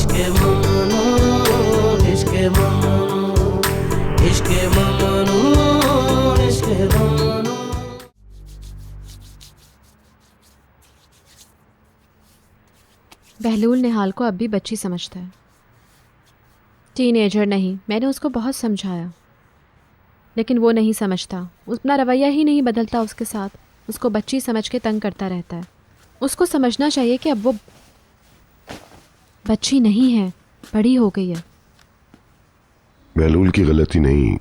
इश्के ममनू इश्के ममनू इश्के ममनू इश्के ममनू। बहलूल निहाल को अब भी बच्ची समझता है, टीनेजर नहीं। मैंने उसको बहुत समझाया लेकिन वो नहीं समझता, अपना रवैया ही नहीं बदलता उसके साथ, उसको बच्ची समझ के तंग करता रहता है। उसको समझना चाहिए कि अब वो बच्ची नहीं है, बड़ी हो गई है। बहलूल की गलती नहीं,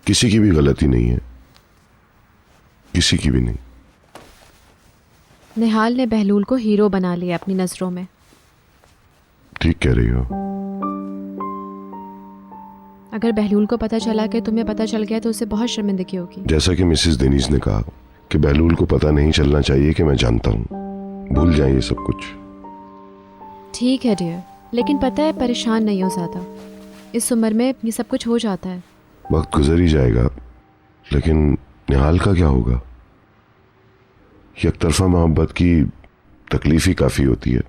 किसी की भी गलती नहीं है, किसी की भी नहीं। निहाल ने बहलूल को हीरो बना लिया अपनी नज़रों में। ठीक कह रही हो। अगर बहलूल को पता चला कि तुम्हें पता चल गया तो उसे बहुत शर्मिंदगी होगी। जैसा कि मिसेस डेनीज ने कहा कि बहलूल को पता नहीं चलना चाहिए कि मैं जानता हूँ। भूल जाए ये सब कुछ। ठीक है डियर, लेकिन पता है परेशान नहीं हो ज़्यादा, इस उम्र में ये सब कुछ हो जाता है। वक्त गुजर ही जाएगा, लेकिन निहाल का क्या होगा? एक तरफा मोहब्बत की तकलीफ ही काफी होती है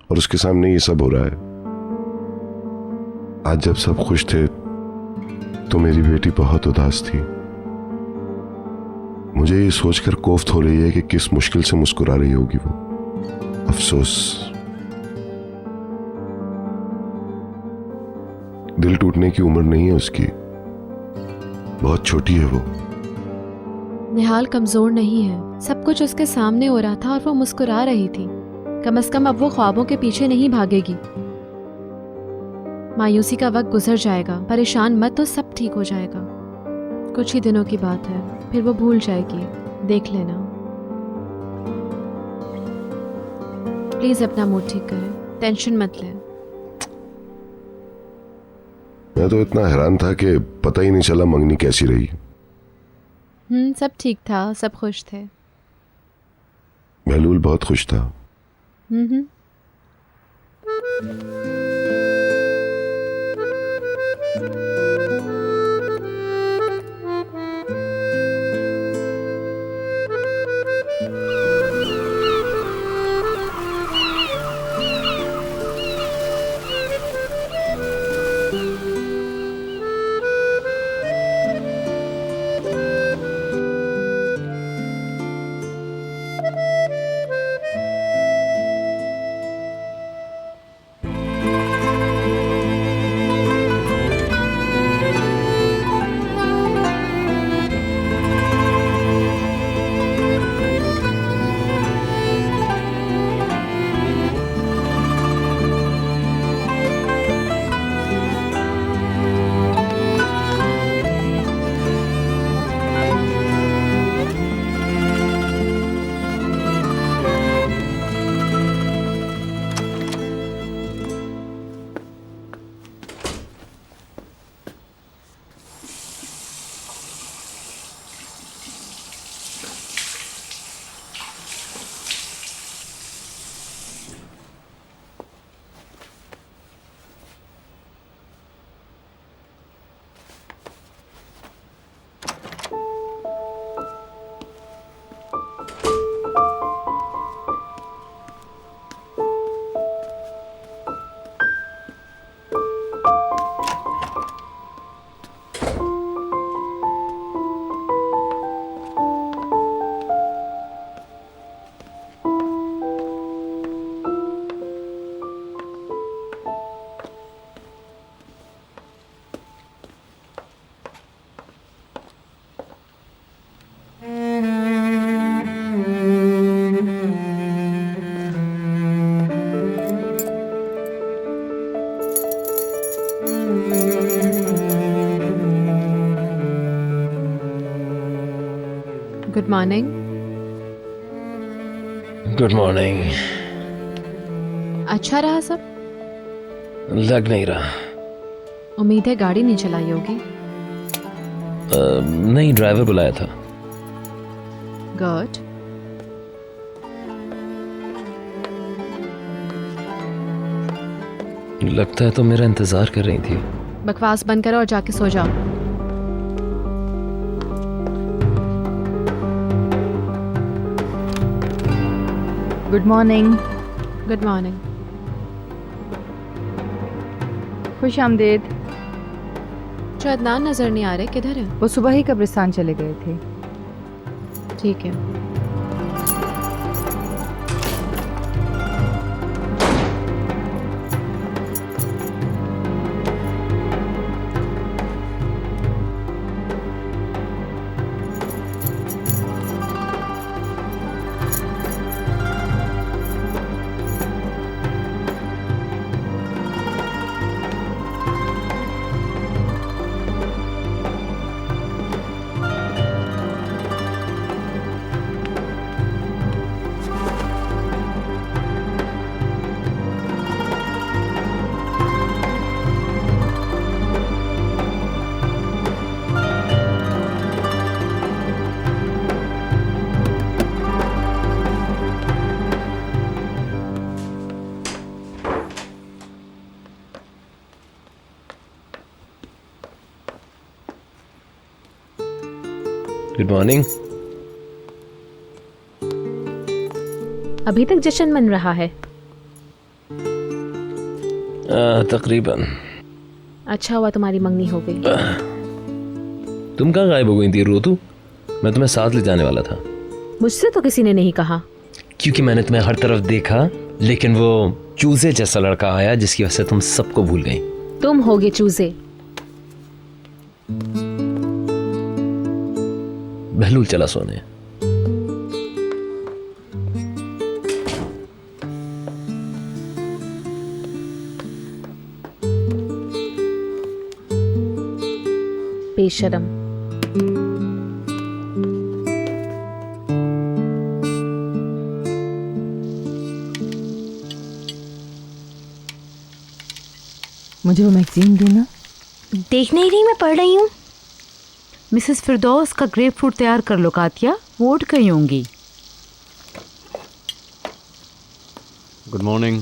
और उसके सामने ये सब हो रहा है। आज जब सब खुश थे तो मेरी बेटी बहुत उदास थी। मुझे ये सोचकर कोफ्त हो रही है कि किस मुश्किल से मुस्कुरा रही होगी वो। अफसोस, दिल टूटने की उम्र नहीं है उसकी, बहुत छोटी है वो। निहाल कमज़ोर नहीं है, सब कुछ उसके सामने हो रहा था और वो मुस्कुरा रही थी। कम से कम अब वो ख्वाबों के पीछे नहीं भागेगी। मायूसी का वक्त गुजर जाएगा, परेशान मत, तो सब ठीक हो जाएगा। कुछ ही दिनों की बात है, फिर वो भूल जाएगी, देख लेना। प्लीज अपना मूड ठीक करें, टेंशन मत लें। मैं तो इतना हैरान था कि पता ही नहीं चला मंगनी कैसी रही। सब ठीक था, सब खुश थे। बहलूल बहुत खुश था। हम्म। Good morning. Good morning. अच्छा रहा सब? लग नहीं रहा। उम्मीद है गाड़ी नहीं चलाई होगी। नहीं, ड्राइवर बुलाया था। गुड। लगता है तो मेरा इंतजार कर रही थी। बकवास बंद करो और जाके सो जाओ। Good morning. Good morning. खुश आमदीद। जो अदनान नजर नहीं आ रहे, किधर है? वो सुबह ही कब्रिस्तान चले गए थे। ठीक है। Good morning. अभी तक जश्न मन रहा है? तकरीबन। अच्छा हुआ तुम्हारी मंगनी हो गई। तुम कहाँ गायब हो गई थी रोतू? मैं तुम्हें साथ ले जाने वाला था। मुझसे तो किसी ने नहीं कहा। क्योंकि मैंने तुम्हें हर तरफ देखा, लेकिन वो चूजे जैसा लड़का आया जिसकी वजह से तुम सबको भूल गई। तुम होगे चूजे। बहलूल चला सोने। बेशरम। मुझे वो मैगजीन देना। देख नहीं रही, मैं पढ़ रही हूँ। मिसेस फिरदौस का ग्रेप फ्रूट तैयार कर लो कातिया, वो उठ गई होंगी। Good morning.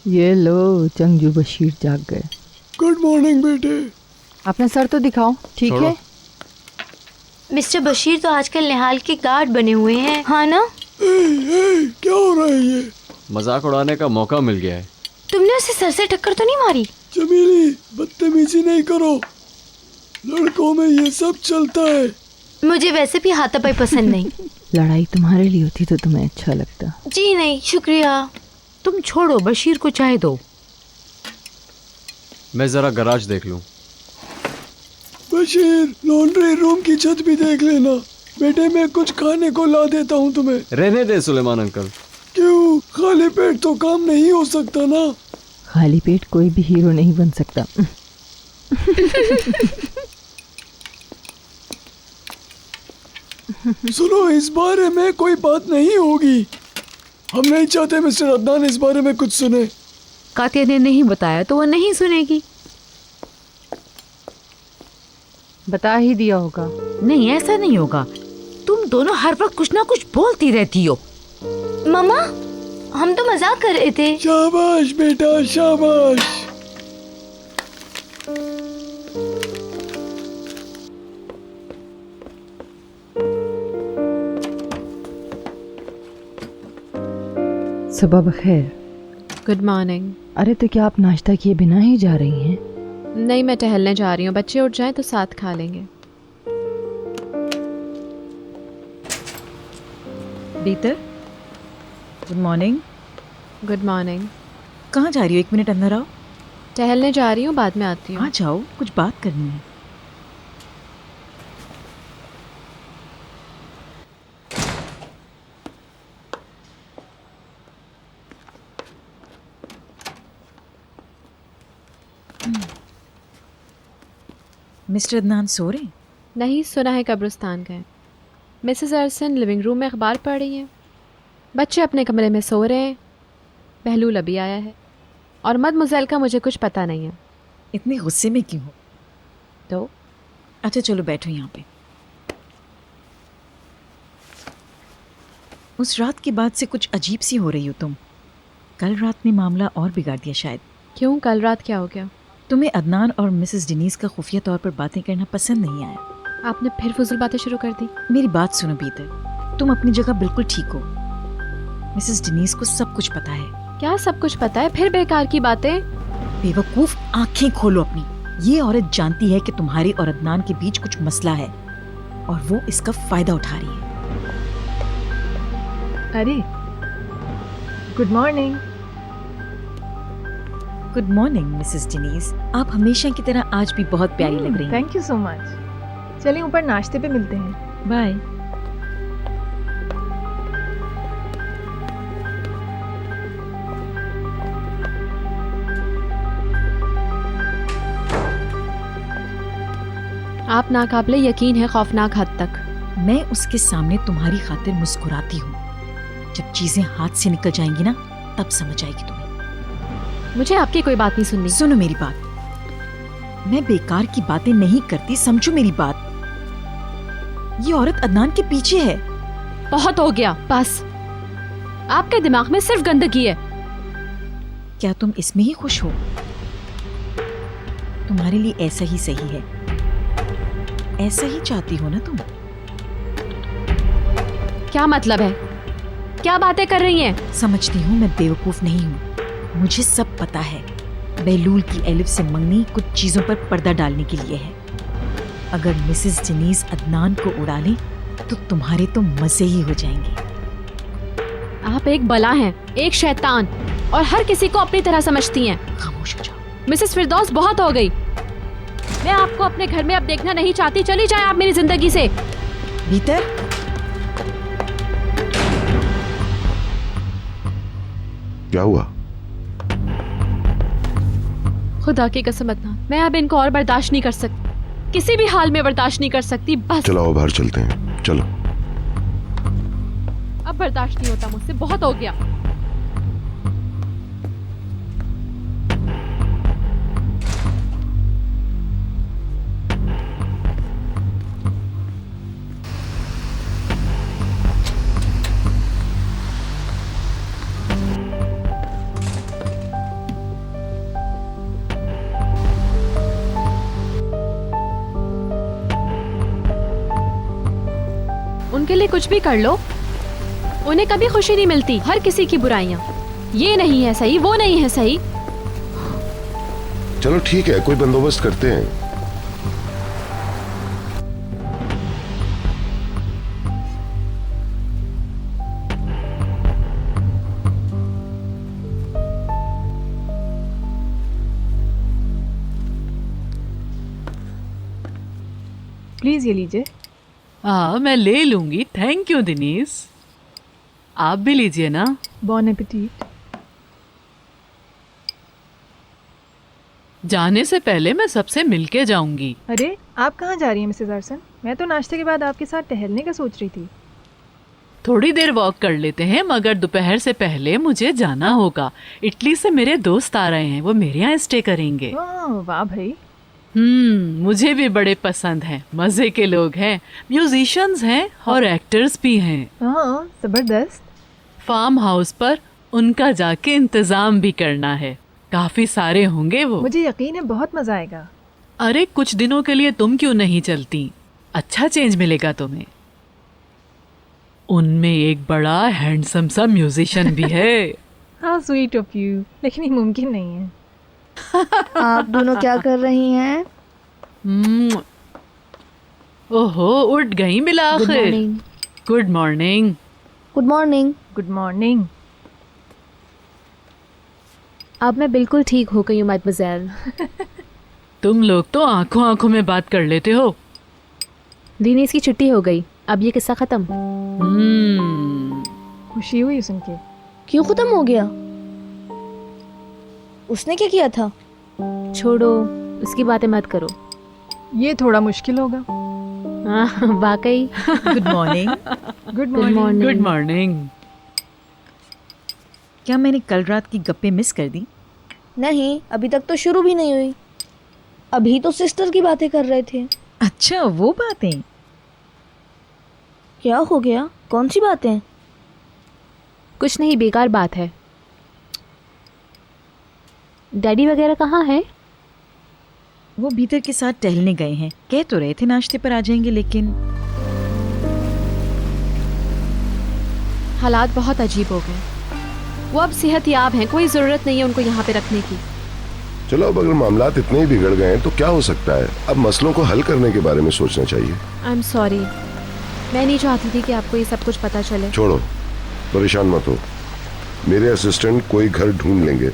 ये लो, जंगजू बशीर जाग गए। गुड मॉर्निंग बेटे। अपना सर तो दिखाओ। ठीक छोड़ो। है। मिस्टर बशीर तो आजकल निहाल के गार्ड बने हुए हैं, हाँ ना? क्या हो रहा है ये? मजाक उड़ाने का मौका मिल गया है। तुमने उसे सर से टक्कर तो नहीं मारी? जमीली, बदतमीजी नहीं करो, लड़कों में ये सब चलता है। मुझे वैसे भी हाथापाई पसंद नहीं। लड़ाई तुम्हारे लिए होती तो तुम्हें अच्छा लगता। जी नहीं, शुक्रिया। तुम छोड़ो, बशीर को चाय दो। मैं जरा गराज देख लूं। बशीर, लॉन्ड्री रूम की छत भी देख लेना। बेटे, मैं कुछ खाने को ला देता हूँ तुम्हें। रहने दे सुलेमान अंकल। क्यों? खाली पेट तो काम नहीं हो सकता ना। खाली पेट कोई भी हीरो नहीं बन सकता। सुनो, इस बारे में कोई बात नहीं होगी। हम नहीं चाहते मिस्टर अदनान इस बारे में कुछ सुने। कातिया ने नहीं बताया तो वो नहीं सुनेगी। बता ही दिया होगा। नहीं, ऐसा नहीं होगा। तुम दोनों हर वक्त कुछ ना कुछ बोलती रहती हो। मामा, हम तो मजाक कर रहे थे। शाबाश बेटा, शाबाश। सुबह बखैर। Good morning. अरे तो क्या आप नाश्ता किए बिना ही जा रही हैं? नहीं, मैं टहलने जा रही हूँ। बच्चे उठ जाएं तो साथ खा लेंगे। बीतर, गुड मॉर्निंग। Good morning. कहाँ जा रही हो? 1 मिनट अंदर आओ। टहलने जा रही हूँ, बाद में आती हूँ। आ जाओ, कुछ बात करनी है। मिस्टर अदनान सो रहे? नहीं, सुना है कब्रिस्तान गए। मिसेस अरसन लिविंग रूम में अखबार पढ़ रही हैं। बच्चे अपने कमरे में सो रहे हैं। बहलूल अभी आया है और मदमुज़ैल का मुझे कुछ पता नहीं है। इतने गुस्से में क्यों हो? तो अच्छा चलो बैठो यहाँ पे। उस रात के बाद से कुछ अजीब सी हो रही हो तुम। कल रात ने मामला और बिगाड़ दिया शायद। क्यों? कल रात क्या हो गया? तुम्हें अदनान और मिसेस डेनीज का खुफिया तौर पर बातें करना पसंद नहीं आया। आपने फिर फजूल बातें शुरू कर दी। मेरी बात सुनो बीतर, तुम अपनी जगह बिल्कुल ठीक हो। मिसेस डेनीज को सब कुछ पता है। क्या सब कुछ पता है? फिर बेकार की बातें। बेवकूफ, आंखें खोलो अपनी। ये औरत जानती है कि तुम्हारी और अदनान के बीच कुछ मसला है और वो इसका फायदा उठा रही है। अरे good morning. Good morning Mrs Denise, आप हमेशा की तरह आज भी बहुत प्यारी लग रही हैं। Thank you so much. चलिए ऊपर नाश्ते पे मिलते हैं। बाय। आप नाकाबिले यकीन है, खौफनाक हद तक। मैं उसके सामने तुम्हारी खातिर मुस्कुराती हूँ। जब चीजें हाथ से निकल जाएंगी ना, तब समझ आएगी तुम्हें। मुझे आपकी कोई बात नहीं सुननी। सुनो मेरी बात, मैं बेकार की बातें नहीं करती, समझो मेरी बात। ये औरत अदनान के पीछे है। बहुत हो गया, बस। आपके दिमाग में सिर्फ गंदगी है। क्या तुम इसमें ही खुश हो? तुम्हारे लिए ऐसा ही सही है। ऐसा ही चाहती हो ना तुम? क्या मतलब है? क्या बातें कर रही हैं? समझती हूँ मैं बेवकूफ नहीं हूँ। मुझे सब पता है। बहलूल की एलिफ से मंगनी कुछ चीजों पर पर्दा डालने के लिए है। अगर मिसेस डेनीज अदनान को उड़ा ले तो तुम्हारे तो मजे ही हो जाएंगे। आप एक बला हैं, एक शैतान, और हर किसी को अपनी तरह समझती हैं। खामोश हो जाओ। मिसेस फिरदौस, बहुत हो गई। मैं आपको अपने घर में अब देखना नहीं चाहती। चली जाए आप मेरी जिंदगी से। भीतर। क्या हुआ? खुदा की कसम अदनान, मैं अब इनको और बर्दाश्त नहीं कर सकती। किसी भी हाल में बर्दाश्त नहीं कर सकती। बस चलो बाहर चलते हैं, चलो। अब बर्दाश्त नहीं होता मुझसे, बहुत हो गया। उनके लिए कुछ भी कर लो, उन्हें कभी खुशी नहीं मिलती। हर किसी की बुराइयां, ये नहीं है सही, वो नहीं है सही। चलो ठीक है, कोई बंदोबस्त करते हैं। प्लीज ये लीजिए। हाँ, मैं ले लूंगी। Thank you Denise. आप भी लीजिए ना। बॉन एपेटीट। जाने से पहले मैं सबसे मिलके जाऊंगी। अरे आप कहाँ जा रही हैं मिसेस आर्सन? मैं तो नाश्ते के बाद आपके साथ टहलने का सोच रही थी। थोड़ी देर वॉक कर लेते हैं, मगर दोपहर से पहले मुझे जाना होगा। इटली से मेरे दोस्त आ रहे हैं, वो मेरे यहाँ स्टे करेंगे। वाह भाई। मुझे भी बड़े पसंद हैं। मजे के लोग हैं, म्यूजिशियंस हैं और एक्टर्स भी हैं। हाँ, जबरदस्त। फार्म हाउस पर उनका जाके इंतजाम भी करना है। काफी सारे होंगे वो। मुझे यकीन है बहुत मजा आएगा। अरे कुछ दिनों के लिए तुम क्यों नहीं चलती? अच्छा चेंज मिलेगा तुम्हें। उनमें एक बड़ा हैंडसम सा म्यूजिशियन भी है। हाँ, स्वीट ऑफ यू, लेकिन ये मुमकिन नहीं है। आप दोनों क्या कर रही हैं? ओहो, उठ गई मिला आखिर। Good morning. Good morning. Good morning. अब मैं बिल्कुल ठीक हो गई हूँ मैडमोज़ेल। तुम लोग तो आंखों आंखों में बात कर लेते हो। दिनीस की छुट्टी हो गई, अब ये किस्सा खत्म। खुशी हुई सुन के। क्यों खत्म हो गया? उसने क्या किया था? छोड़ो, उसकी बातें मत करो। ये थोड़ा मुश्किल होगा। हाँ, वाकई। Good morning. Good morning. Good morning. क्या मैंने कल रात की गप्पे मिस कर दी? नहीं, अभी तक तो शुरू भी नहीं हुई। अभी तो सिस्टर की बातें कर रहे थे। अच्छा, वो बातें। क्या हो गया? कौन सी बातें? कुछ नहीं, बेकार बात है। डैडी वगैरह कहाँ है? वो भीतर के साथ टहलने गए हैं। कह तो रहे थे नाश्ते पर आ जाएंगे, लेकिन हालात बहुत अजीब हो गए। वो अब सेहतयाब हैं, कोई ज़रूरत नहीं है उनको यहाँ पे रखने की। चलो अब अगर मामलात इतने ही बिगड़ गए हैं तो क्या हो सकता है, अब मसलों को हल करने के बारे में सोचना चाहिए। आई एम सॉरी, मैं नहीं चाहती थी कि आपको ये सब कुछ पता चले। छोड़ो, परेशान मत हो, मेरे असिस्टेंट कोई घर ढूंढ लेंगे,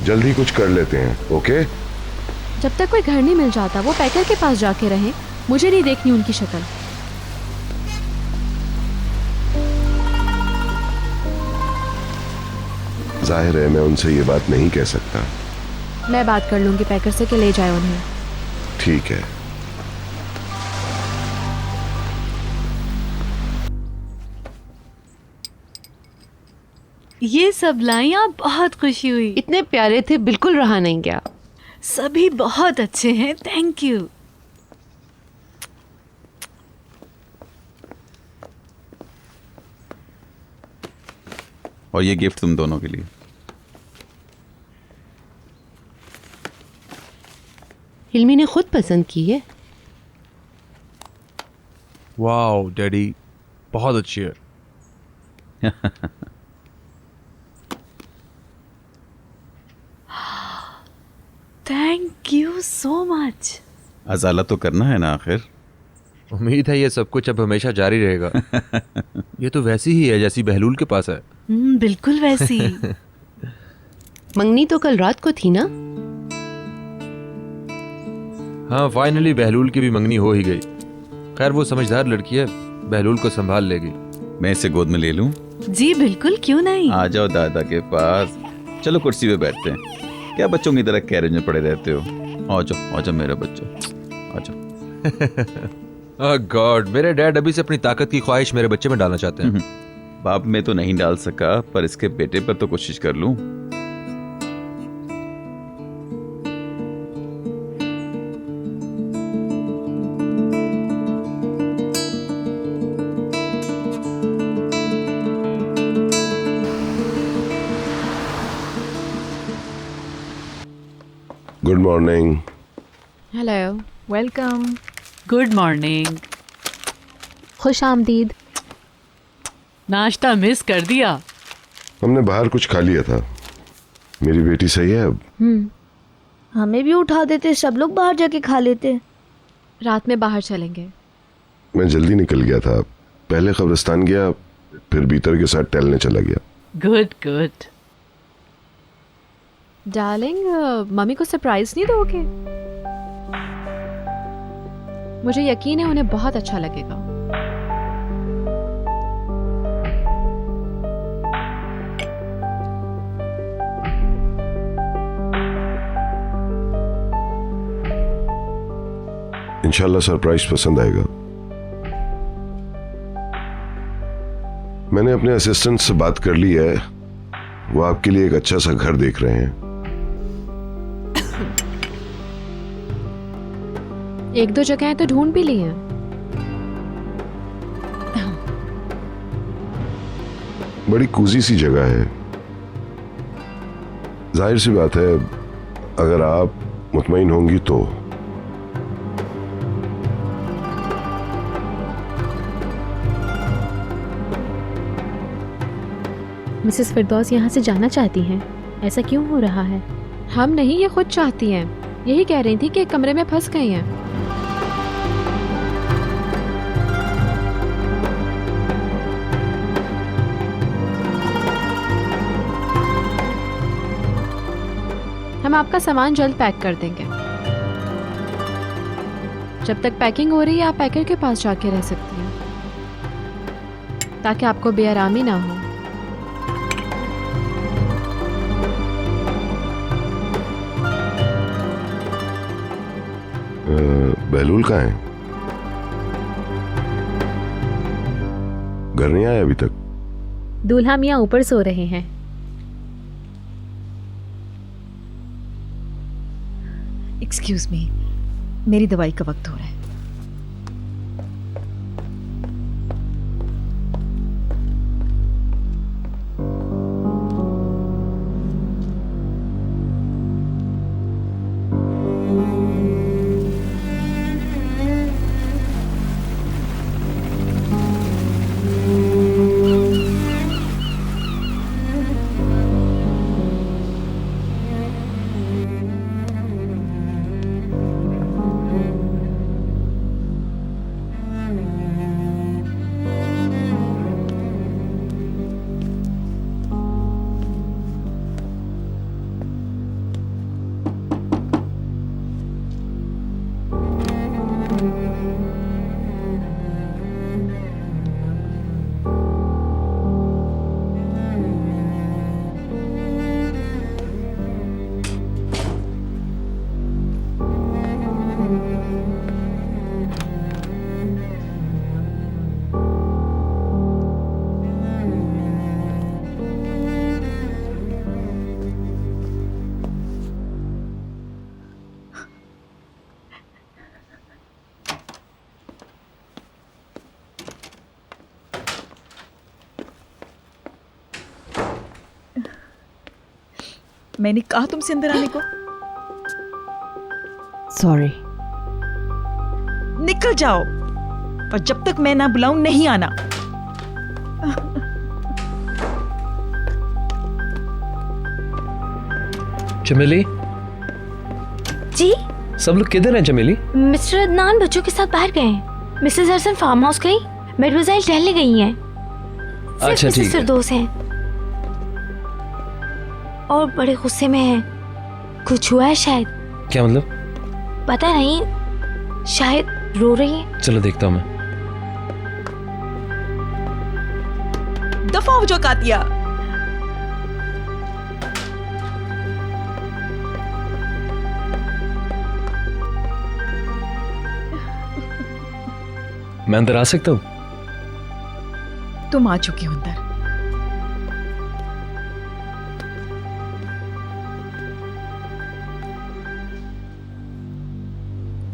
जल्दी कुछ कर लेते हैं। ओके? जब तक कोई घर नहीं मिल जाता वो पैकर के पास जाके रहें, मुझे नहीं देखनी उनकी शक्ल। जाहिर है मैं उनसे ये बात नहीं कह सकता। मैं बात कर लूंगी पैकर से कि ले जाए उन्हें। ठीक है। ये सब लाइयाँ बहुत खुशी हुई। इतने प्यारे थे, बिल्कुल रहा नहीं गया। सभी बहुत अच्छे हैं, थैंक यू। और ये गिफ्ट तुम दोनों के लिए। हिल्मी ने खुद पसंद की है। वाओ डैडी, बहुत अच्छी है। Thank you so much. अजाला तो करना है ना आखिर। उम्मीद है ये सब कुछ अब हमेशा जारी रहेगा। ये तो वैसी ही है जैसी बहलूल के पास है। बिल्कुल वैसी। मंगनी तो कल रात को थी ना? हाँ, फाइनली बहलूल की भी मंगनी हो ही गई। खैर वो समझदार लड़की है, बहलूल को संभाल लेगी। मैं इसे गोद में ले लूं? जी बिल्कुल, क्यों नहीं। आ जाओ दादा के पास। चलो कुर्सी पे बैठते हैं। क्या बच्चों की तरह कैरेज में पड़े रहते हो? आ जाओ मेरे बच्चों, आ जाओ। गॉड, मेरे डैड अभी से अपनी ताकत की ख्वाहिश मेरे बच्चे में डालना चाहते हैं। बाप में तो नहीं डाल सका, पर इसके बेटे पर तो कोशिश कर लूं। Good morning. Hello. Welcome. Good morning. खुश आमदीद। नाश्ता मिस कर दिया। हमने बाहर कुछ खा लिया था। मेरी बेटी सही है अब? हमें भी उठा देते, सब लोग बाहर जाके खा लेते। रात में बाहर चलेंगे। मैं जल्दी निकल गया था, पहले कब्रिस्तान गया, फिर बीतर के साथ टहलने चला गया। Good good. डार्लिंग, मम्मी को सरप्राइज नहीं दोगे? मुझे यकीन है उन्हें बहुत अच्छा लगेगा। इंशाल्लाह सरप्राइज पसंद आएगा। मैंने अपने असिस्टेंट से बात कर ली है, वो आपके लिए एक अच्छा सा घर देख रहे हैं। एक दो जगह तो ढूंढ भी ली हैं। बड़ी कूजी सी जगह है। जाहिर सी बात है, अगर आप मुतमईन होंगी तो। मिसेस फिरदौस यहाँ से जाना चाहती हैं। ऐसा क्यों हो रहा है? हम नहीं, ये खुद चाहती हैं। यही कह रही थी कि एक कमरे में फंस गई हैं। हम आपका सामान जल्द पैक कर देंगे। जब तक पैकिंग हो रही है आप पैकर के पास जाके रह सकती हैं, ताकि आपको बेआरामी ना हो। बहलूल कहाँ है? घर नहीं आया अभी तक? दूल्हा मियाँ ऊपर सो रहे हैं। एक्सक्यूज मी, मेरी दवाई का वक्त हो रहा है। मैंने कहा तुमसे अंदर आने को। सॉरी। निकल जाओ, और जब तक मैं ना बुलाऊं नहीं आना। चमेली, जी सब लोग किधर हैं चमेली? मिस्टर अदनान बच्चों के साथ बाहर गए हैं। मिसेस हसन फार्म हाउस गई, मेडमोज़ेल टहलने गई हैं। अच्छा ठीक है। फिरदौस हैं और बड़े गुस्से में हैं। कुछ हुआ है शायद। क्या मतलब? पता नहीं, शायद रो रही है। चलो देखता हूँ मैं। दफा हो जाओ कातिया। मैं अंदर आ सकता हूँ? तुम आ चुके हो अंदर।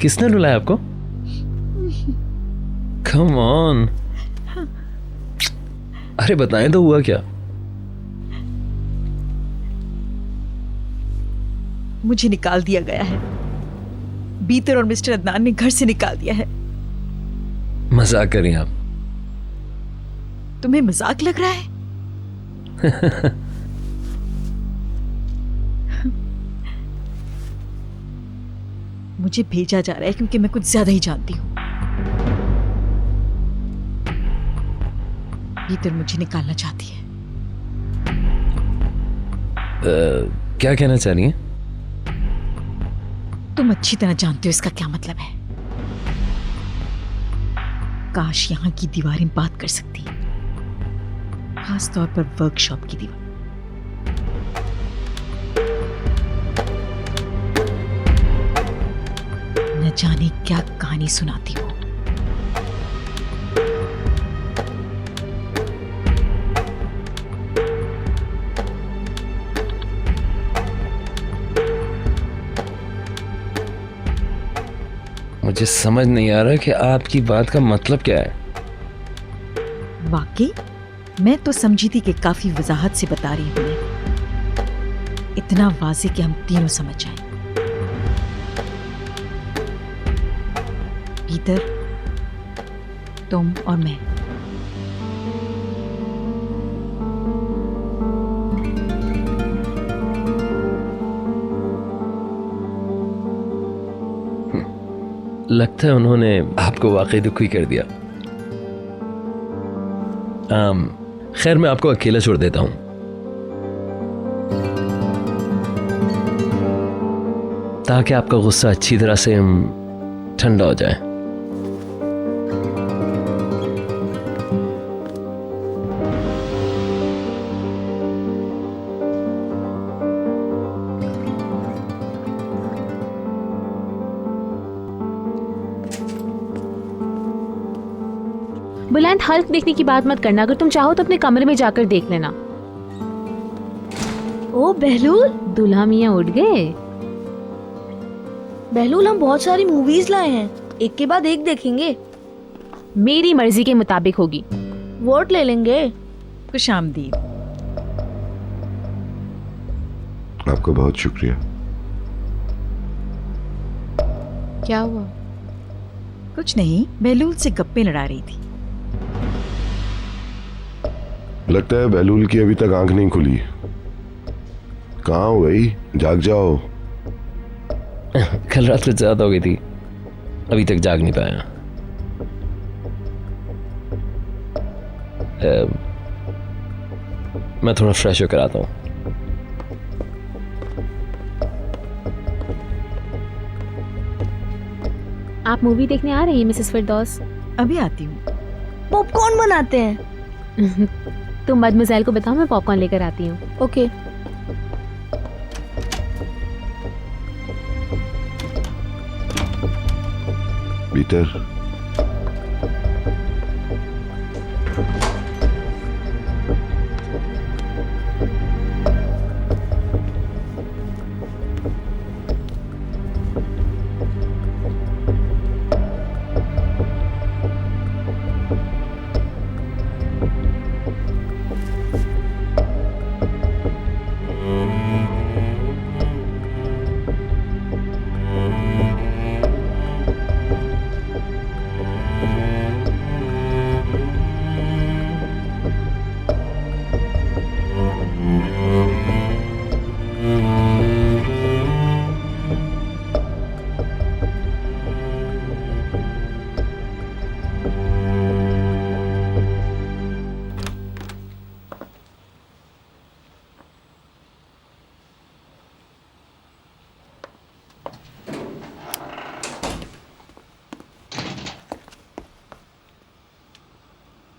किसने रुलाया आपको? कम ऑन, अरे बताएं तो हुआ क्या? मुझे निकाल दिया गया है। बीतर और मिस्टर अदनान ने घर से निकाल दिया है। मजाक कर रही हैं आप? तुम्हें मजाक लग रहा है? मुझे भेजा जा रहा है क्योंकि मैं कुछ ज्यादा ही जानती हूँ। बीतर मुझे निकालना चाहती है। क्या कहना चाह रही हैं? तुम अच्छी तरह जानते हो इसका क्या मतलब है। काश यहाँ की दीवारें बात कर सकती, खास तौर पर वर्कशॉप की दीवार। न जाने क्या कहानी सुनाती हो। मुझे समझ नहीं आ रहा कि आपकी बात का मतलब क्या है। वाकई मैं तो समझी थी कि काफी वजाहत से बता रही हूं, इतना वाज़े कि हम तीनों समझ जाएं। पीटर, तुम और मैं। लगता है उन्होंने आपको वाकई दुखी कर दिया। खैर मैं आपको अकेला छोड़ देता हूं। ताकि आपका गुस्सा अच्छी तरह से ठंडा हो जाए। बुलंद हल्क देखने की बात मत करना। अगर तुम चाहो तो अपने कमरे में जाकर देख लेना। ओ बहलूल, दूल्हा मियाँ उठ गए। बहलूल हम बहुत सारी मूवीज लाए हैं, एक के बाद एक देखेंगे। मेरी मर्जी के मुताबिक होगी। वोट ले लेंगे। खुशामदीद। आपका बहुत शुक्रिया। क्या हुआ? कुछ नहीं, बहलूल से गप्पे लड़ा रही थी। लगता है बहलूल की अभी तक आंख नहीं खुली। कहाँ हो गई? जाग जाओ। कल रात कुछ ज्यादा हो गई थी, अभी तक जाग नहीं पाया। मैं थोड़ा फ्रेश होकर आता हूँ। आप मूवी देखने आ रही हैं मिसेस फिरदौस? अभी आती हूँ। पॉपकॉर्न बनाते हैं। तुम मदमज़ैल को बताओ, मैं पॉपकॉर्न लेकर आती हूँ। ओके। पीटर,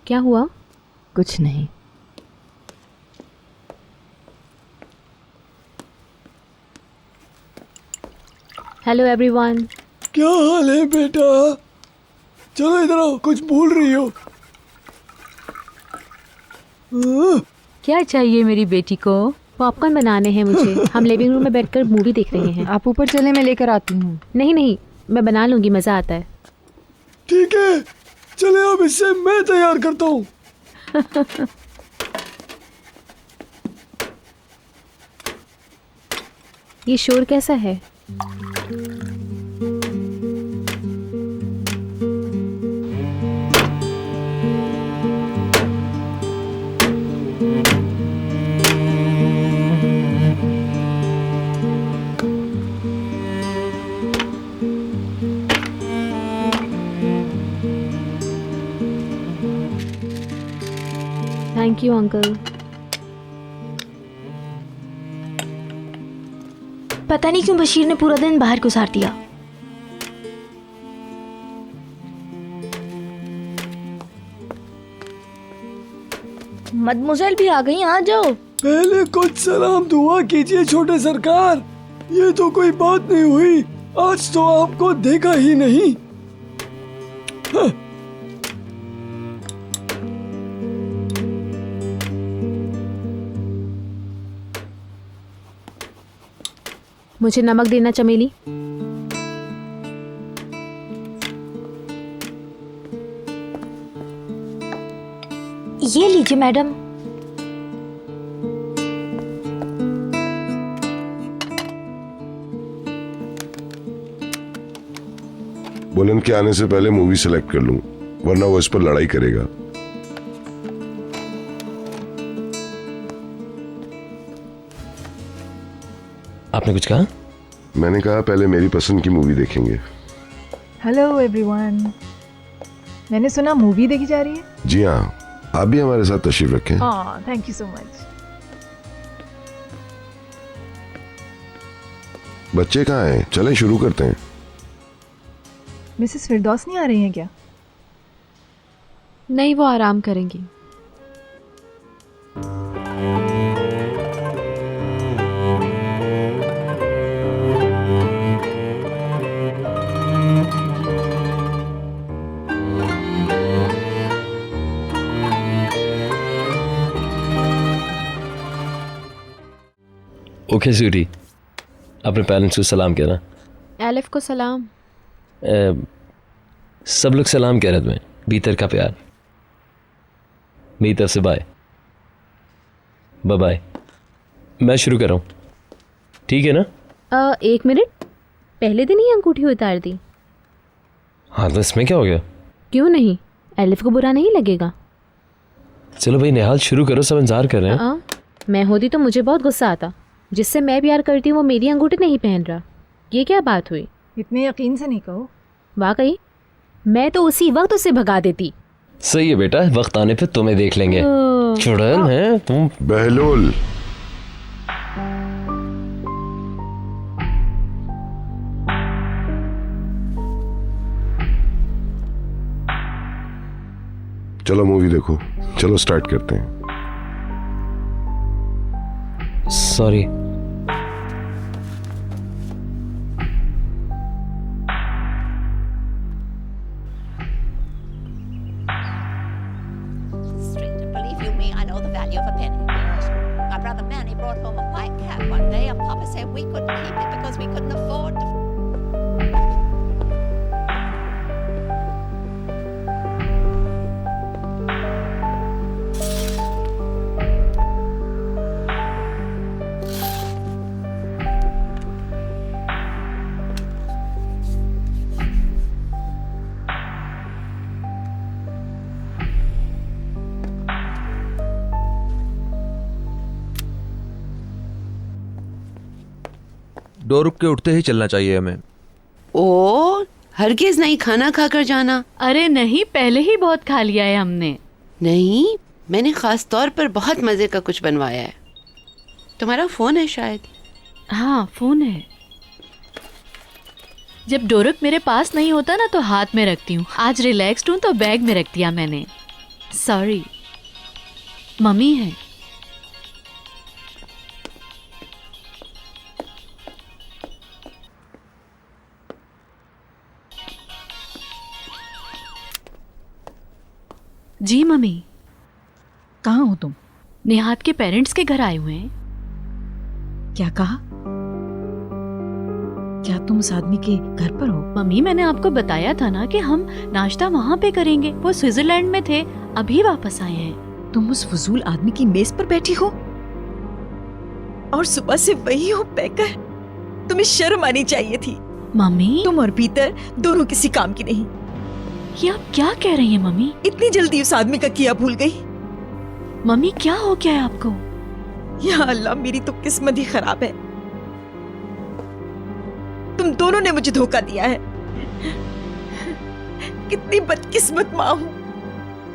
क्या हुआ? कुछ नहीं। Hello everyone. क्या हाल है बेटा? चलो इधर आओ, कुछ बोल रही हो? क्या चाहिए मेरी बेटी को? पॉपकॉर्न बनाने हैं मुझे। हम लिविंग रूम में बैठकर मूवी देख रहे हैं। आप ऊपर चले, मैं लेकर आती हूँ। नहीं नहीं, मैं बना लूंगी, मज़ा आता है। ठीक है, चले अब इससे मैं तैयार करता हूँ। ये शोर कैसा है? Thank you uncle. पता नहीं क्यों बशीर ने पूरा दिन बाहर गुजार दिया। मदमुज़ेल भी आ गई, आ जाओ। पहले कुछ सलाम दुआ कीजिए छोटे सरकार। ये तो कोई बात नहीं हुई, आज तो आपको देखा ही नहीं। हाँ। मुझे नमक देना चमेली। ये लीजिए मैडम। बुलंद के आने से पहले मूवी सेलेक्ट कर लूं, वरना वो इस पर लड़ाई करेगा। आपने कुछ कहा? मैंने कहा पहले मेरी पसंद की मूवी देखेंगे। Hello everyone. मैंने सुना मूवी देखी जा रही है। जी हाँ, आप भी हमारे साथ तशरीफ रखें। हाँ, थैंक यू सो मच। बच्चे कहाँ हैं? चलें शुरू करते हैं। मिसेस फिरदौस नहीं आ रही हैं क्या? नहीं, वो आराम करेंगी। ओके सूरी, अपने पेरेंट्स को सलाम कहना। एलिफ को सलाम। सब लोग सलाम कह रहे तुम्हें। भीतर का प्यार। मेरी तरफ से बाय बाय। मैं शुरू कर रहा हूँ, ठीक है ना? 1 मिनट, पहले दिन ही अंगूठी उतार दी। हाँ तो इसमें क्या हो गया? क्यों नहीं, एलिफ को बुरा नहीं लगेगा। चलो भाई निहाल शुरू करो, सब इंतजार कर रहे हैं। मैं होती तो मुझे बहुत गुस्सा आता। जिससे मैं प्यार करती हूँ वो मेरी अंगूठी नहीं पहन रहा। ये क्या बात हुई? इतने यकीन से नहीं कहो। वाकई मैं तो उसी वक्त उसे भगा देती। सही है बेटा, वक्त आने पे तुम्हें देख लेंगे। चुड़ैल है तुम। बहलोल, चलो मूवी देखो। चलो स्टार्ट करते हैं। सॉरी। डोर रुक के उठते ही चलना चाहिए हमें। ओ हरगिज नहीं, खाना खाकर जाना। अरे नहीं, पहले ही बहुत खा लिया है हमने। नहीं, मैंने खास तौर पर बहुत मजे का कुछ बनवाया है। तुम्हारा फोन है शायद। हाँ फोन है। जब डोरक मेरे पास नहीं होता ना तो हाथ में रखती हूँ। आज रिलैक्स्ड हूँ तो बैग में रख दिया मैंने। सॉरी, मम्मी है। जी मम्मी। कहाँ हो तुम? निहात के पेरेंट्स के घर आए हुए हैं। क्या कहा? क्या तुम उस आदमी के घर पर हो? मम्मी मैंने आपको बताया था ना कि हम नाश्ता वहाँ पे करेंगे। वो स्विट्जरलैंड में थे, अभी वापस आए हैं। तुम उस फजूल आदमी की मेज पर बैठी हो और सुबह से वही हो पैकर। तुम्हें शर्म आनी चाहिए थी। मम्मी तुम और पीटर दोनों किसी काम की नहीं। ये आप क्या कह रही हैं मम्मी? इतनी जल्दी उस आदमी का किया भूल गई? मम्मी क्या हो गया है आपको? या अल्लाह, मेरी तो किस्मत ही खराब है। तुम दोनों ने मुझे धोखा दिया है। कितनी बदकिस्मत माँ हूँ।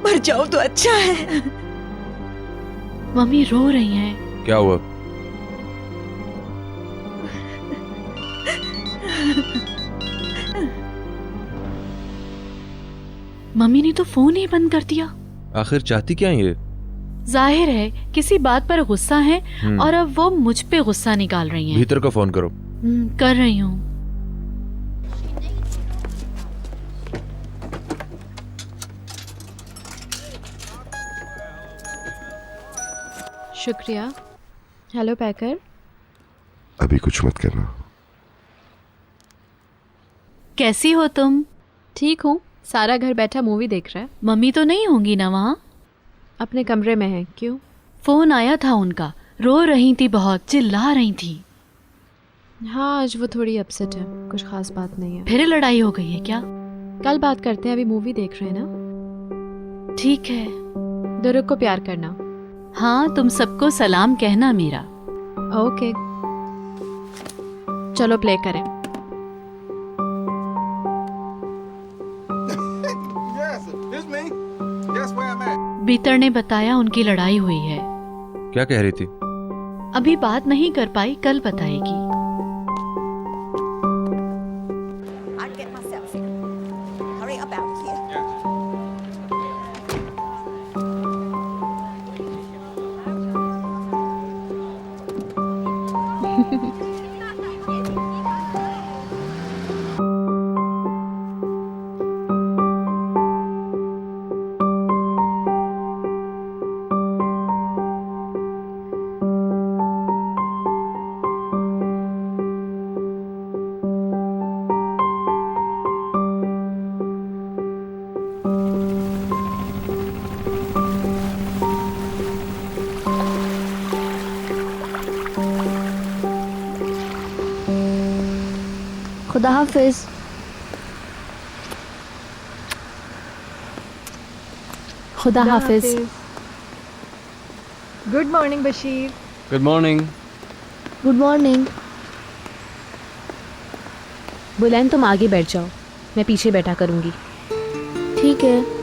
मर जाओ तो अच्छा है। मम्मी रो रही हैं। क्या हुआ? मम्मी ने तो फोन ही बंद कर दिया। आखिर चाहती क्या है ये? जाहिर है किसी बात पर गुस्सा है और अब वो मुझ पे गुस्सा निकाल रही हैं। भीतर का फोन करो। कर रही हूँ। शुक्रिया। हेलो पैकर। अभी कुछ मत करना। कैसी हो तुम? ठीक हूँ। सारा घर बैठा मूवी देख रहा है। मम्मी तो नहीं होंगी ना वहाँ? अपने कमरे में है। क्यों? फोन आया था उनका, रो रही थी, बहुत चिल्ला रही थी। हाँ, आज वो थोड़ी अपसेट है। कुछ खास बात नहीं है। फिर लड़ाई हो गई है क्या? कल बात करते हैं, अभी मूवी देख रहे हैं ना। ठीक है। दुरुक को प्यार करना। हाँ, तुम सबको सलाम कहना मेरा। ओके, चलो प्ले करें। बीतर ने बताया उनकी लड़ाई हुई है। क्या कह रही थी? अभी बात नहीं कर पाई, कल बताएगी। खुदा हाफिज। खुदा हाफिज। Good morning Bashir. Good morning. Good morning. बुलैन तुम आगे बैठ जाओ, मैं पीछे बैठा करूंगी। ठीक है।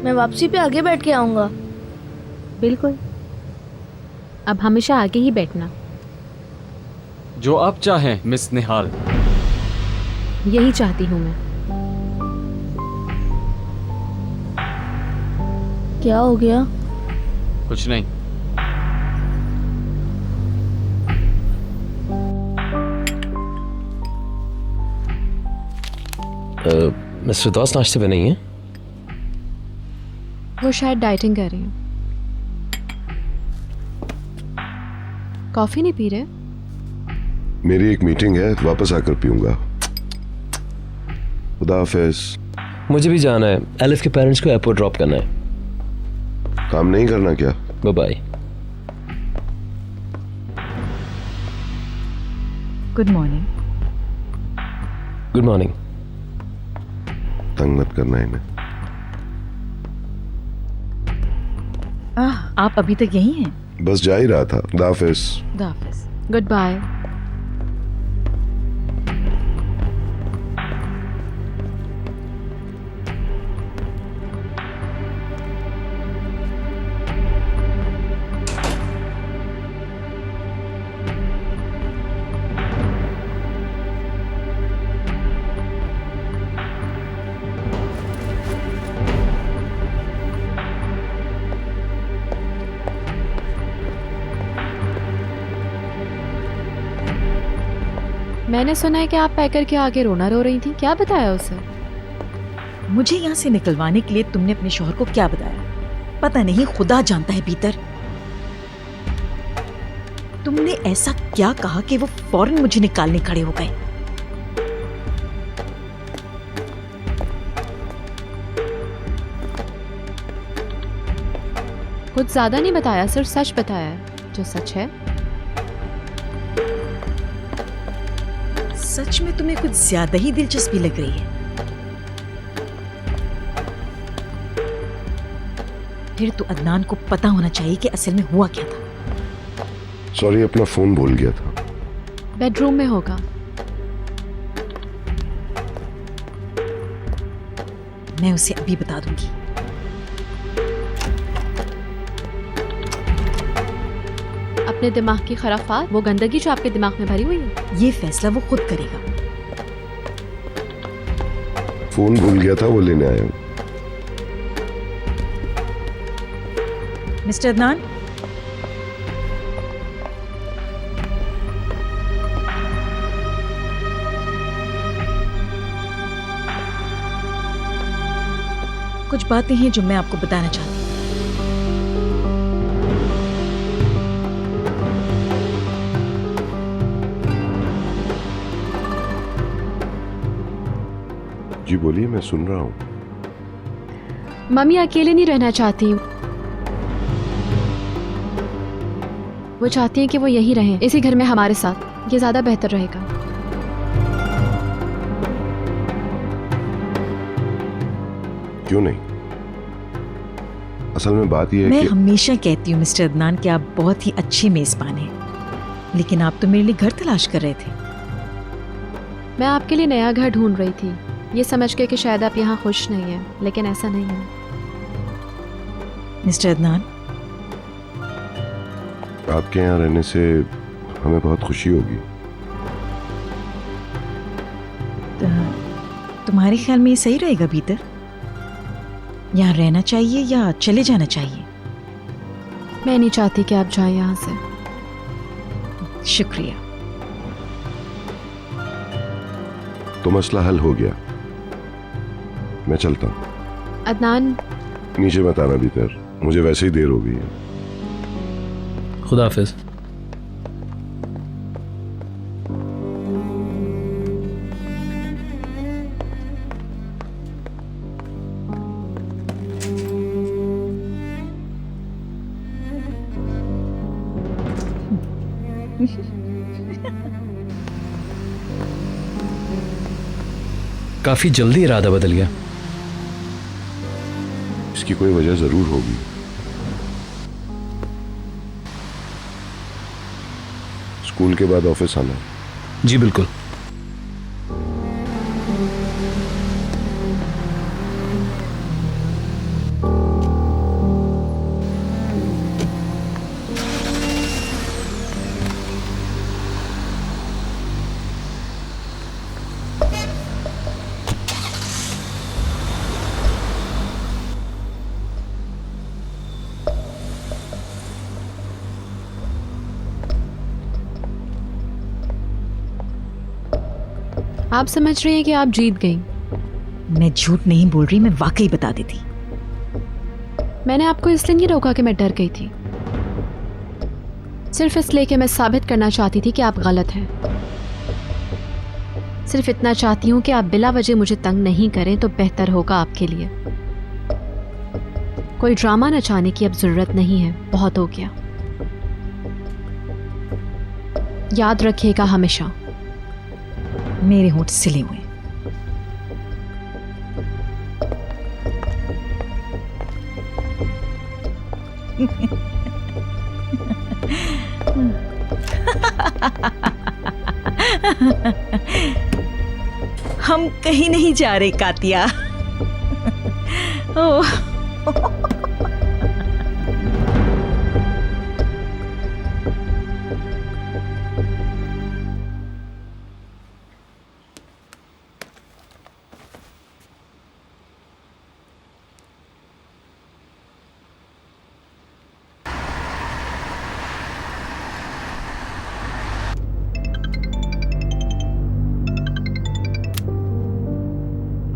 मैं वापसी पे आगे बैठ के आऊंगा। बिल्कुल, अब हमेशा आगे ही बैठना। जो आप चाहें मिस निहाल। यही चाहती हूँ मैं। क्या हो गया? कुछ नहीं। मिस फिरदौस नाश्ते पे नहीं है? वो शायद डाइटिंग कर रही हैं। कॉफी नहीं पी रहे? मेरी एक मीटिंग है, वापस आकर पीऊंगा। खुदा हाफिज। मुझे भी जाना है, एलिफ के पेरेंट्स को एयरपोर्ट ड्रॉप करना है। काम नहीं करना क्या? Bye bye. Good morning. Good morning. तंग मत करना इन्हें। आप अभी तक यहीं हैं? बस जा ही रहा था। दाफिज। दाफिज। Goodbye. मैंने सुना है कि आप पैकर के आगे रोना रो रही थी, क्या बताया उसे? मुझे यहाँ से निकलवाने के लिए तुमने अपने शौहर को क्या बताया? पता नहीं, खुदा जानता है भीतर। तुमने ऐसा क्या कहा कि वो फौरन मुझे निकालने खड़े हो गए? कुछ ज्यादा नहीं बताया, सिर्फ सच बताया है, जो सच है। सच में तुम्हें कुछ ज्यादा ही दिलचस्पी लग रही है। फिर तो अदनान को पता होना चाहिए कि असल में हुआ क्या था। सॉरी, अपना फोन भूल गया था। बेडरूम में होगा। मैं उसे अभी बता दूंगी। अपने दिमाग की खराफात, वो गंदगी जो आपके दिमाग में भरी हुई है, ये फैसला वो खुद करेगा। फोन भूल गया था, वो लेने आया हूं। मिस्टर अदनान, कुछ बातें हैं जो मैं आपको बताना चाहती हूँ। जी बोलिए, मैं सुन रहा हूँ। मम्मी अकेले नहीं रहना चाहती, वो चाहती हैं कि वो यहीं रहें, इसी घर में हमारे साथ। ये ज्यादा बेहतर रहेगा। क्यों नहीं? असल में बात यह है मैं कि हमेशा कहती हूँ मिस्टर अदनान कि आप बहुत ही अच्छे मेजबान हैं, लेकिन आप तो मेरे लिए घर तलाश कर रहे थे। मैं आपके लिए नया घर ढूंढ रही थी, ये समझ के कि शायद आप यहाँ खुश नहीं हैं, लेकिन ऐसा नहीं है। मिस्टर अदनान, आपके यहाँ रहने से हमें बहुत खुशी होगी। तुम्हारे ख्याल में ये सही रहेगा भीतर? यहाँ रहना चाहिए या चले जाना चाहिए? मैं नहीं चाहती कि आप जाएं यहाँ से। शुक्रिया। तो मसला हल हो गया, मैं चलता हूँ। अदनान, नीचे मत आना भीतर, मुझे वैसे ही देर हो गई है। खुदा हाफिज। काफी जल्दी इरादा बदल गया। इसकी कोई वजह जरूर होगी। स्कूल के बाद ऑफिस आना। जी बिल्कुल। आप समझ रही हैं कि आप जीत गई। मैं झूठ नहीं बोल रही, मैं वाकई बता देती। मैंने आपको इसलिए नहीं रोका कि मैं डर गई थी, सिर्फ इसलिए कि मैं साबित करना चाहती थी कि आप गलत हैं। सिर्फ इतना चाहती हूँ कि आप बिला वजह मुझे तंग नहीं करें तो बेहतर होगा आपके लिए। कोई ड्रामा नचाने की अब जरूरत नहीं है, बहुत हो गया। याद रखिएगा हमेशा। मेरे होंठ सिले हुए। हम कहीं नहीं जा रहे कातिया। ओह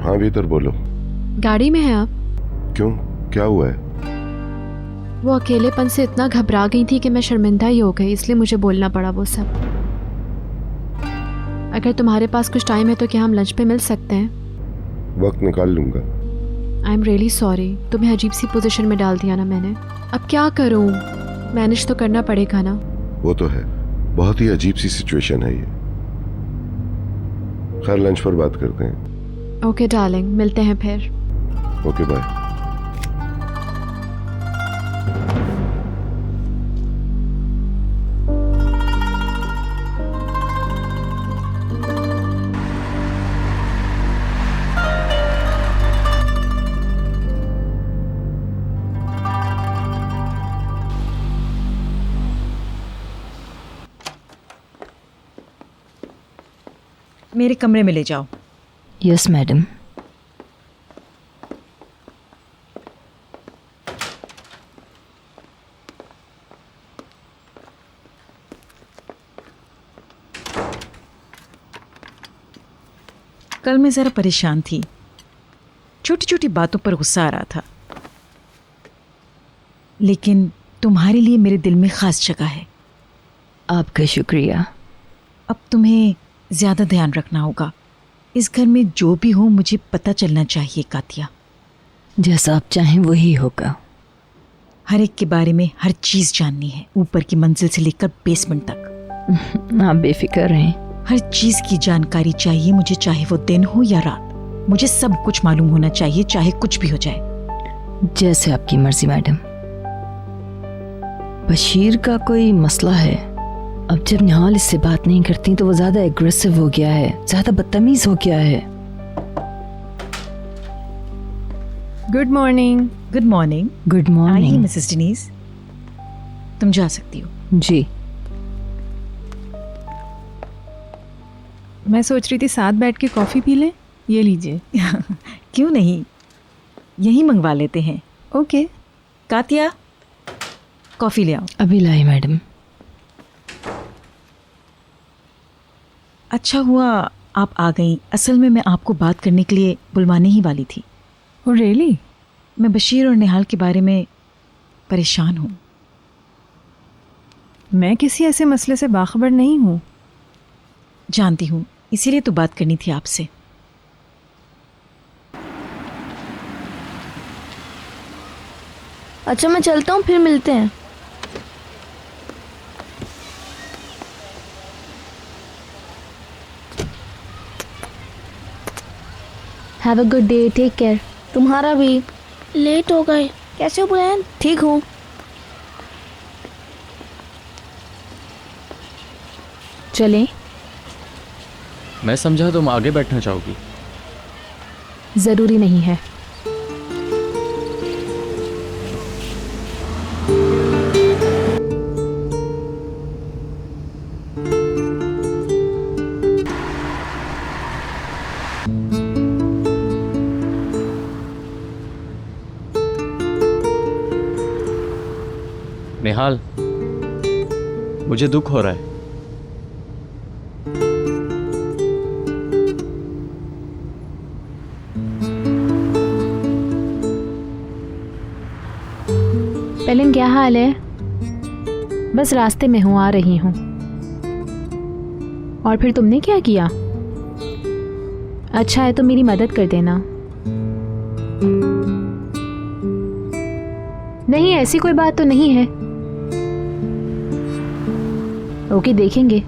हाँ भीतर बोलो। गाड़ी में है आप? क्यों, क्या हुआ है? वो अकेलेपन से इतना घबरा गई थी कि मैं शर्मिंदा ही हो गई, इसलिए मुझे बोलना पड़ा वो सब। अगर तुम्हारे पास कुछ टाइम है तो क्या हम लंच पे मिल सकते हैं? वक्त निकाल लूंगा। आई एम रियली सॉरी, तुम्हें अजीब सी पोजीशन में डाल दिया ना मैंने। अब क्या करूं, मैनेज तो करना पड़ेगा ना। वो तो है, बहुत ही अजीब सी सिचुएशन है ये। खैर लंच पर बात करते हैं। ओके डार्लिंग, मिलते हैं फिर। Okay bye. मेरे कमरे में ले जाओ। Yes madam. कल मैं ज़रा परेशान थी, छोटी छोटी बातों पर गुस्सा आ रहा था, लेकिन तुम्हारे लिए मेरे दिल में ख़ास जगह है। आपका शुक्रिया। अब तुम्हें ज़्यादा ध्यान रखना होगा। इस घर में जो भी हो मुझे पता चलना चाहिए कातिया। जैसा आप चाहें वही होगा। हर एक के बारे में हर चीज़ जाननी है, ऊपर की मंजिल से लेकर बेसमेंट तक। आप बेफिक्र रहें। हर चीज़ की जानकारी चाहिए मुझे, चाहे वो दिन हो या रात। मुझे सब कुछ मालूम होना चाहिए, चाहे कुछ भी हो जाए। जैसे आपकी मर्जी मैडम। बशीर का कोई मसला है। अब जब निहाल इससे बात नहीं करती तो वो ज्यादा एग्रेसिव हो गया है, ज्यादा बदतमीज हो गया है। Good morning. Good morning. Good morning. आइए मिसेस डेनीज, तुम जा सकती हो। जी। मैं सोच रही थी साथ बैठ के कॉफ़ी पी लें। ये लीजिए। क्यों नहीं, यही मंगवा लेते हैं। ओके। कातिया, कॉफ़ी ले आओ। अभी लाई मैडम। अच्छा हुआ आप आ गई। असल में मैं आपको बात करने के लिए बुलवाने ही वाली थी। Oh really? मैं बशीर और निहाल के बारे में परेशान हूँ। मैं किसी ऐसे मसले से बाखबर नहीं हूँ। जानती हूँ, इसीलिए तो बात करनी थी आपसे। अच्छा मैं चलता हूँ, फिर मिलते हैं। Have a good day, take care. तुम्हारा भी। लेट हो गए। कैसे हो बुलैन? ठीक हूँ। चलें? मैं समझा तुम आगे बैठना चाहोगी। ज़रूरी नहीं है। निहाल, मुझे दुख हो रहा है। पेलिन, क्या हाल है? बस रास्ते में हूँ, आ रही हूँ। और फिर तुमने क्या किया? अच्छा है तो मेरी मदद कर देना। नहीं, ऐसी कोई बात तो नहीं है। ओके, देखेंगे।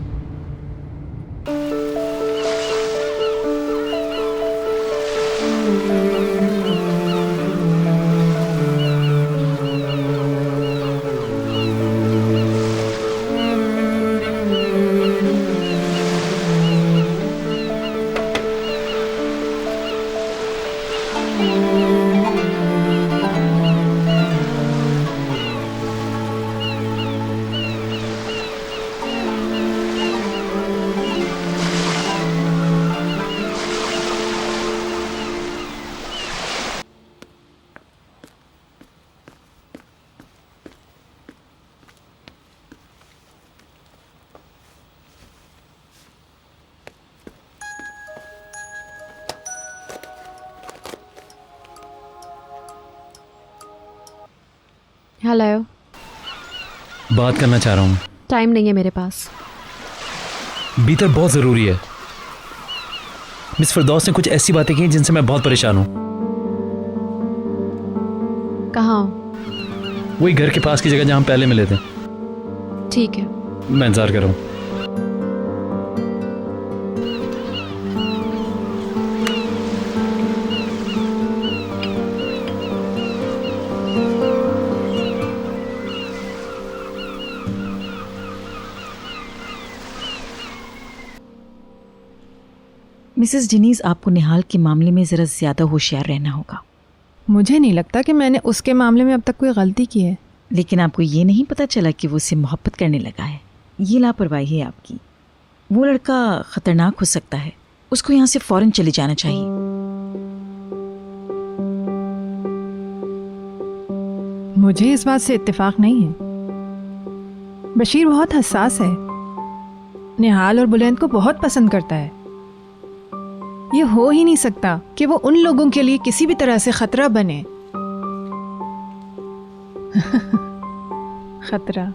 हेलो। बात करना चाह रहा हूँ। टाइम नहीं है मेरे पास। भीतर बहुत ज़रूरी है। मिस फिरदौस ने कुछ ऐसी बातें की जिनसे मैं बहुत परेशान हूँ। कहाँ? वही घर के पास की जगह जहाँ हम पहले मिले थे। ठीक है, मैं इंतजार कर रहा हूँ। मिसेस डिनीज, आपको निहाल के मामले में ज़रा ज़्यादा होशियार रहना होगा। मुझे नहीं लगता कि मैंने उसके मामले में अब तक कोई गलती की है। लेकिन आपको ये नहीं पता चला कि वो उससे मोहब्बत करने लगा है। ये लापरवाही है आपकी। वो लड़का ख़तरनाक हो सकता है। उसको यहाँ से फ़ौरन चले जाना चाहिए। मुझे इस बात से इत्तेफाक नहीं है। बशीर बहुत हसास है। निहाल और बुलंद को बहुत पसंद करता है। ये हो ही नहीं सकता कि वो उन लोगों के लिए किसी भी तरह से खतरा बने। खतरा?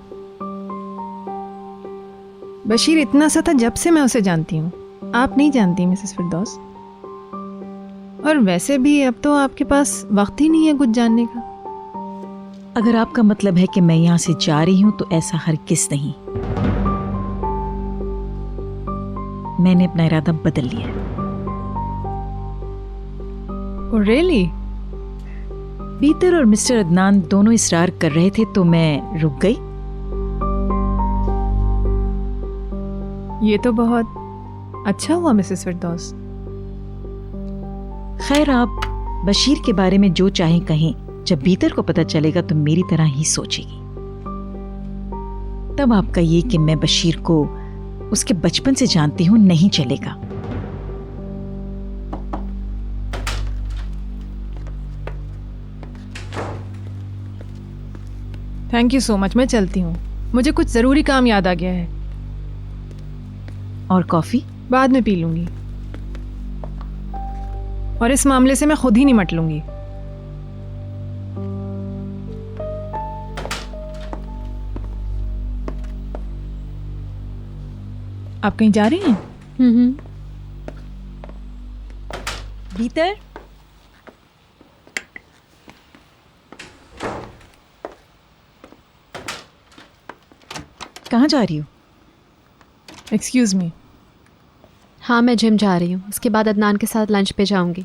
बशीर इतना सा था जब से मैं उसे जानती हूँ। आप नहीं जानती मिसेस फिरदौस। और वैसे भी अब तो आपके पास वक्त ही नहीं है कुछ जानने का। अगर आपका मतलब है कि मैं यहाँ से जा रही हूँ तो ऐसा हरगिज़ नहीं। मैंने अपना इरादा बदल लिया है। रियली? पीटर और मिस्टर अदनान दोनों इसरार कर रहे थे तो मैं रुक गई। ये तो बहुत अच्छा हुआ मिसेस फिरदौस। खैर, आप बशीर के बारे में जो चाहें कहें। जब पीटर को पता चलेगा तो मेरी तरह ही सोचेगी। तब आपका ये कि मैं बशीर को उसके बचपन से जानती हूँ नहीं चलेगा। Thank you so much. मैं चलती हूँ, मुझे कुछ ज़रूरी काम याद आ गया है। और कॉफ़ी बाद में पी लूँगी। और इस मामले से मैं खुद ही निमट लूँगी। आप कहीं जा रही हैं? भीतर कहाँ जा रही हो? Excuse me. हाँ, मैं जिम जा रही हूँ। उसके बाद अदनान के साथ लंच पे जाऊंगी।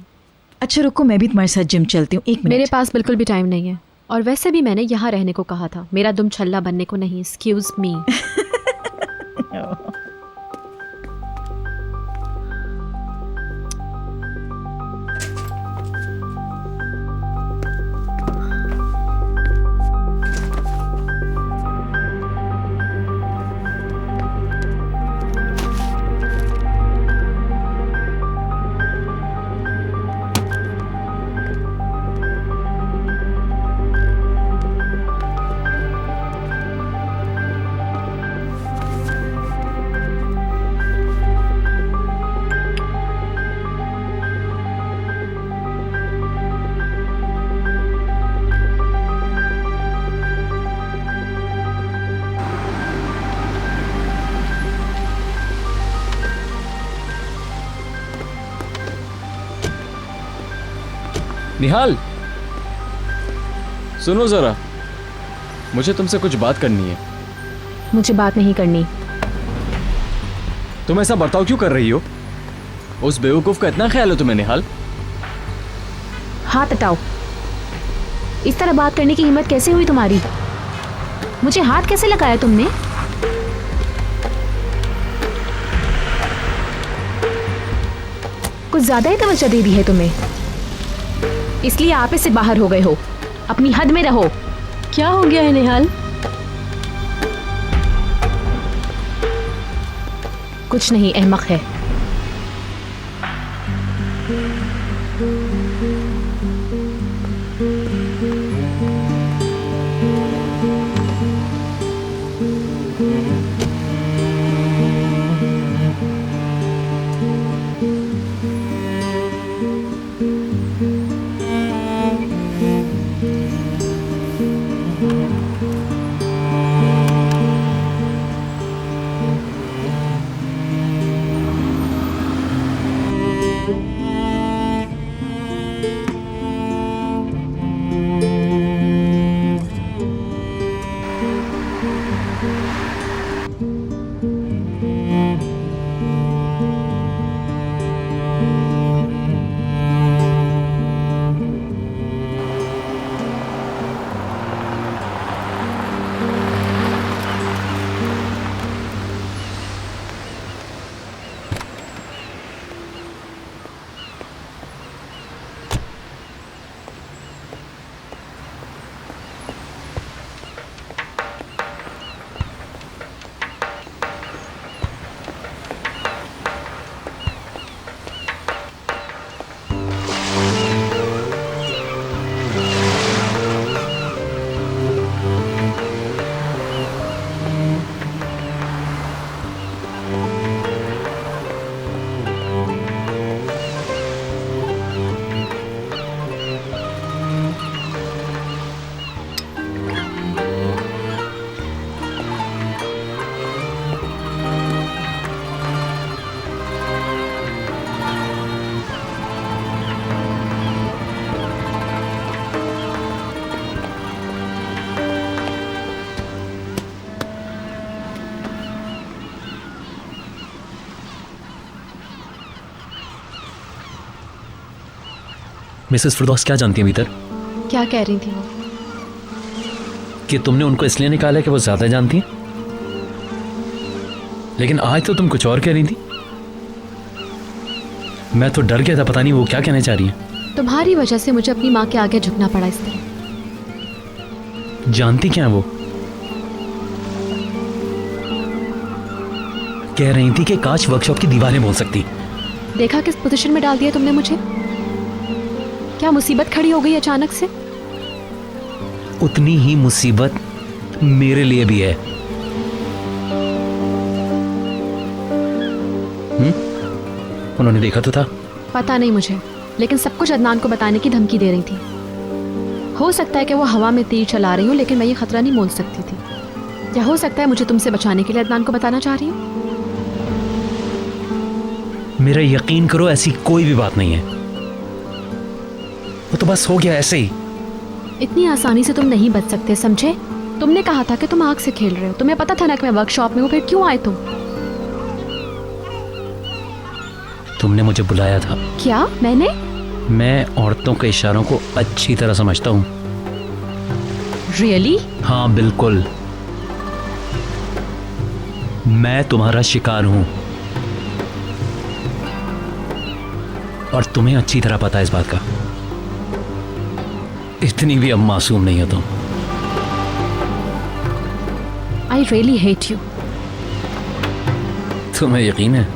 अच्छा रुको, मैं भी तुम्हारे साथ जिम चलती हूँ। एक मिनट। मेरे पास बिल्कुल भी टाइम नहीं है। और वैसे भी मैंने यहाँ रहने को कहा था, मेरा दुम छल्ला बनने को नहीं। Excuse me. निहाल, सुनो जरा, मुझे तुमसे कुछ बात करनी है। मुझे बात नहीं करनी। तुम ऐसा बर्ताव क्यों कर रही हो? उस बेवकूफ का इतना ख्याल है तुम्हें निहाल? हाथ हटाओ। इस तरह बात करने की हिम्मत कैसे हुई तुम्हारी? मुझे हाथ कैसे लगाया तुमने? कुछ ज्यादा ही तवज्जो दे दी है तुम्हें, इसलिए आप इससे बाहर हो गए हो। अपनी हद में रहो। क्या हो गया है निहाल? कुछ नहीं, अहमक है। मिसेस फिरदौस क्या जानती है भीतर? क्या कह रही थी वो? कि तुमने उनको इसलिए निकाला कि वो ज्यादा जानती हैं, लेकिन आज तो तुम कुछ और कह रही थी। मैं तो डर गया था, पता नहीं वो क्या कहना चाह रही है। तुम्हारी वजह से मुझे अपनी माँ के आगे झुकना पड़ा इस तरह। जानती क्या है वो? कह रही थी कि काश वर्कशॉप की दीवारें बोल सकती। देखा किस पोजीशन में डाल दिया तुमने मुझे? क्या मुसीबत खड़ी हो गई अचानक से? उतनी ही मुसीबत मेरे लिए भी है। उन्होंने देखा तो था। पता नहीं मुझे, लेकिन सब कुछ अदनान को बताने की धमकी दे रही थी। हो सकता है कि वो हवा में तीर चला रही हूँ, लेकिन मैं ये खतरा नहीं मोल सकती थी। या हो सकता है मुझे तुमसे बचाने के लिए अदनान को बताना चाह रही हूँ। मेरा यकीन करो, ऐसी कोई भी बात नहीं है। वो तो बस हो गया ऐसे ही। इतनी आसानी से तुम नहीं बच सकते, समझे? तुमने कहा था कि तुम आग से खेल रहे हो। तुम्हें पता था ना कि मैं वर्कशॉप में हूँ, फिर क्यों आए तुम? तुमने मुझे बुलाया था। क्या? मैंने? मैं औरतों के इशारों को अच्छी तरह समझता हूँ। रियली? हाँ बिल्कुल। मैं तुम्हारा शिकार हूं और तुम्हें अच्छी तरह पता है इस बात का। इतनी भी अब मासूम नहीं हो तुम। I really hate you. तुम्हें यकीन है?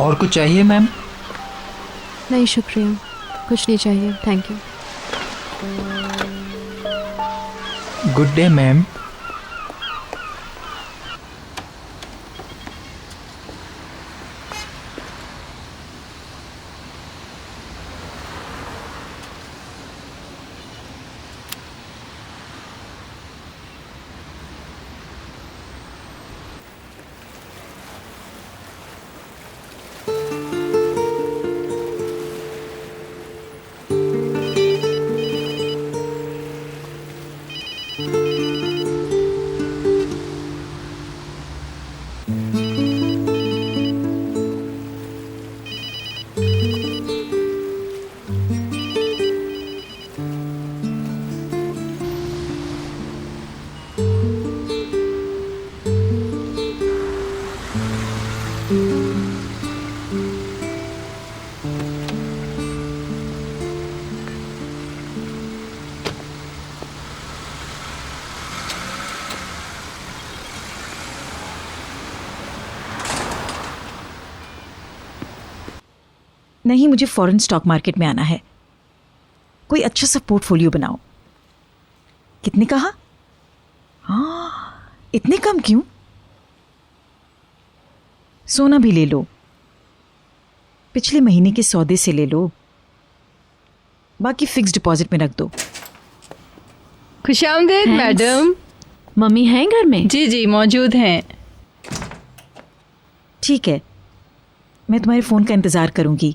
और कुछ चाहिए मैम? नहीं शुक्रिया, कुछ नहीं चाहिए, thank you. Good day ma'am. नहीं, मुझे फॉरेन स्टॉक मार्केट में आना है। कोई अच्छा सा पोर्टफोलियो बनाओ। कितने कहा? हाँ, इतने कम क्यों? सोना भी ले लो, पिछले महीने के सौदे से ले लो, बाकी फिक्स डिपॉजिट में रख दो। खुशामदीद मैडम। मम्मी हैं घर में? जी जी मौजूद हैं। ठीक है, मैं तुम्हारे फ़ोन का इंतज़ार करूंगी।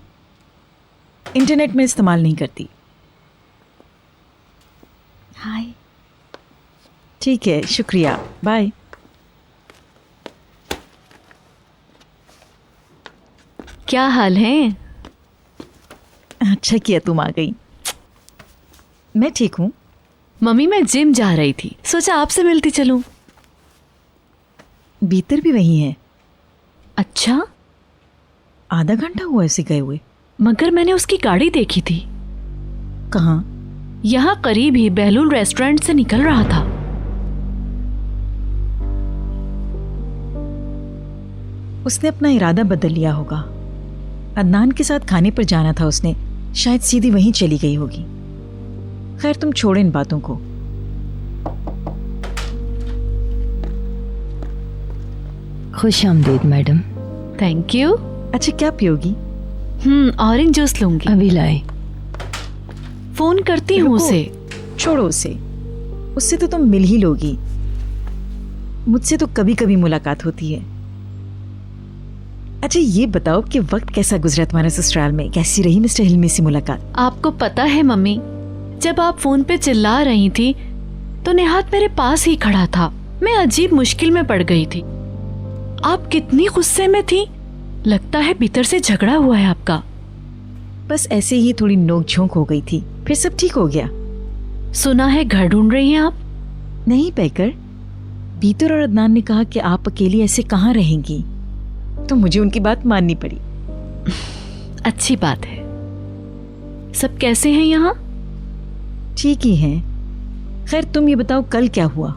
इंटरनेट में इस्तेमाल नहीं करती। हाय। ठीक है, शुक्रिया, बाय। क्या हाल है? अच्छा किया तुम आ गई। मैं ठीक हूँ। मम्मी मैं जिम जा रही थी, सोचा आपसे मिलती चलूं। भीतर भी वही है। अच्छा, आधा घंटा हुआ ऐसे गए हुए। मगर मैंने उसकी गाड़ी देखी थी। कहाँ? यहाँ करीब ही बहलूल रेस्टोरेंट से निकल रहा था। उसने अपना इरादा बदल लिया होगा। अदनान के साथ खाने पर जाना था उसने, शायद सीधी वहीं चली गई होगी। खैर तुम छोड़ो इन बातों को। खुश आमदीद मैडम। Thank you. अच्छा क्या पियोगी? ऑरेंज जूस लूंगी। अभी लाए। फोन करती हूँ उसे। छोड़ो उसे, उससे तो तुम मिल ही लोगी। मुझसे तो कभी कभी मुलाकात होती है। अच्छा ये बताओ कि वक्त कैसा गुजरा तुम्हारे ससुराल में? कैसी रही मिस्टर हिल्मी से मुलाकात? आपको पता है मम्मी, जब आप फोन पे चिल्ला रही थी तो निहात मेरे पास ही खड़ा था। मैं अजीब मुश्किल में पड़ गई थी। आप कितनी गुस्से में थी, लगता है भीतर से झगड़ा हुआ है आपका। बस ऐसे ही थोड़ी नोक-झोंक हो गई थी, फिर सब ठीक हो गया। सुना है घर ढूंढ रही हैं आप? नहीं पैकर, बीतर और अदनान ने कहा कि आप अकेली ऐसे कहाँ रहेंगी, तो मुझे उनकी बात माननी पड़ी। अच्छी बात है। सब कैसे हैं यहाँ? ठीक ही हैं। खैर तुम ये बताओ कल क्या हुआ?